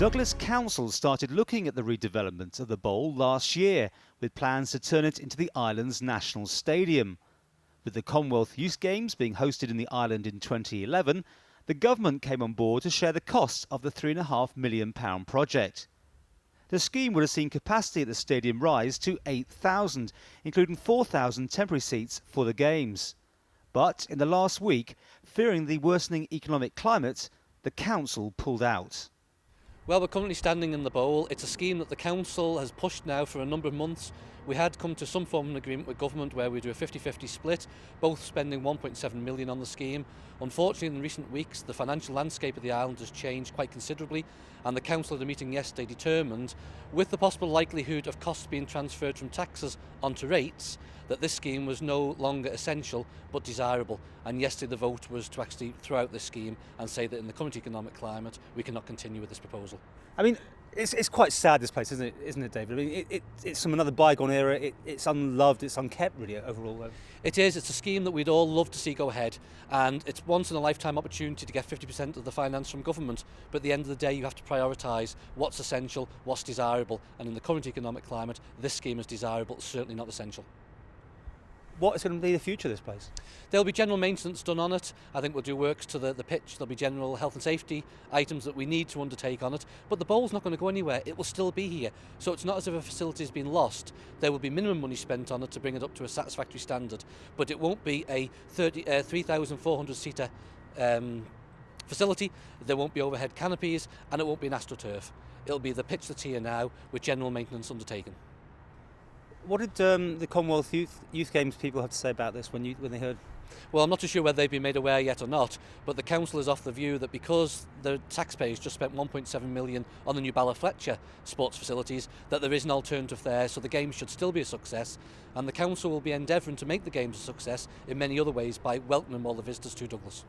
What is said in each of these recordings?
Douglas Council started looking at the redevelopment of the bowl last year, with plans to turn it into the island's national stadium. With the Commonwealth Youth Games being hosted in the island in 2011, the government came on board to share the costs of the £3.5 million project. The scheme would have seen capacity at the stadium rise to 8,000, including 4,000 temporary seats for the games. But in the last week, fearing the worsening economic climate, the council pulled out. Well, we're currently standing in the bowl. It's a scheme that the council has pushed now for a number of months. We had come to some form of an agreement with government where we do a 50-50 split, both spending 1.7 million on the scheme. Unfortunately, in recent weeks, the financial landscape of the island has changed quite considerably, and the council at a meeting yesterday determined, with the possible likelihood of costs being transferred from taxes onto rates, that this scheme was no longer essential but desirable. And yesterday the vote was to actually throw out this scheme and say that in the current economic climate we cannot continue with this proposal. I mean, it's quite sad, this place, isn't it, David? I mean, it's from another bygone era. It's unloved, it's unkept, really, overall. It is. It's a scheme that we'd all love to see go ahead, and it's once in a lifetime opportunity to get 50% of the finance from government. But at the end of the day, you have to prioritise what's essential, what's desirable, and in the current economic climate, this scheme is desirable, certainly not essential. What is going to be the future of this place? There'll be general maintenance done on it. I think we'll do works to the pitch. There'll be general health and safety items that we need to undertake on it. But the bowl's not going to go anywhere. It will still be here. So it's not as if a facility has been lost. There will be minimum money spent on it to bring it up to a satisfactory standard. But it won't be a 3,400-seater facility. There won't be overhead canopies, and it won't be an AstroTurf. It'll be the pitch that's here now with general maintenance undertaken. What did the Commonwealth Youth Games people have to say about this when they heard? Well, I'm not too sure whether they've been made aware yet or not, but the council is off the view that because the taxpayers just spent 1.7 million on the new Bala-Fletcher sports facilities, that there is an alternative there, so the games should still be a success, and the council will be endeavouring to make the games a success in many other ways by welcoming all the visitors to Douglas.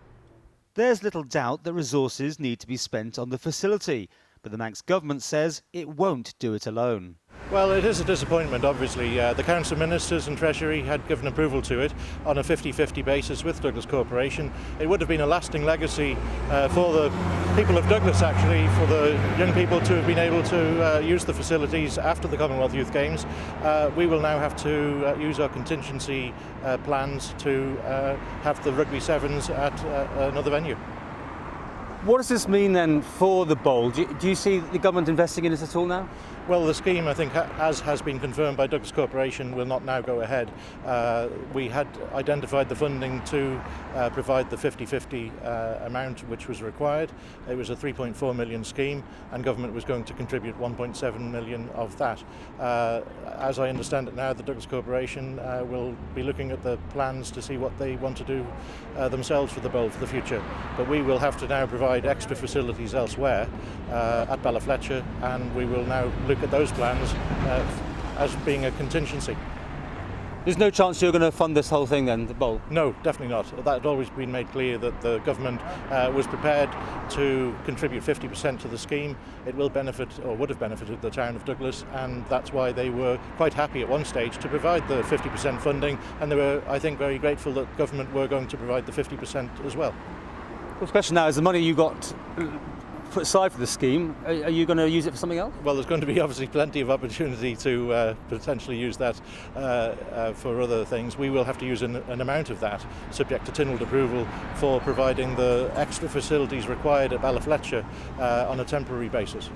There's little doubt that resources need to be spent on the facility, but the Manx government says it won't do it alone. Well, it is a disappointment, obviously. The Council Ministers and Treasury had given approval to it on a 50-50 basis with Douglas Corporation. It would have been a lasting legacy for the people of Douglas, actually, for the young people to have been able to use the facilities after the Commonwealth Youth Games. We will now have to use our contingency plans to have the Rugby Sevens at another venue. What does this mean then for the bowl? Do you see the government investing in this at all now? Well, the scheme, I think, as has been confirmed by Douglas Corporation, will not now go ahead. We had identified the funding to provide the 50-50 amount which was required. It was a 3.4 million scheme, and government was going to contribute 1.7 million of that. As I understand it now, the Douglas Corporation will be looking at the plans to see what they want to do themselves for the bowl for the future. But we will have to now provide extra facilities elsewhere at Bala-Fletcher, and we will now look at those plans as being a contingency. There's no chance you're going to fund this whole thing then, the bowl? No, definitely not. That had always been made clear that the government was prepared to contribute 50% to the scheme. It will benefit, or would have benefited, the town of Douglas, and that's why they were quite happy at one stage to provide the 50% funding, and they were, I think, very grateful that government were going to provide the 50% as well. The question now is the money you got put aside for the scheme, are you going to use it for something else? Well, there's going to be obviously plenty of opportunity to potentially use that for other things. We will have to use an amount of that, subject to Tynwald approval, for providing the extra facilities required at Bala-Fletcher on a temporary basis.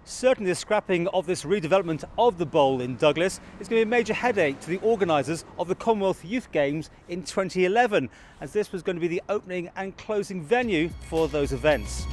Certainly the scrapping of this redevelopment of the bowl in Douglas is going to be a major headache to the organisers of the Commonwealth Youth Games in 2011, as this was going to be the opening and closing venue for those events.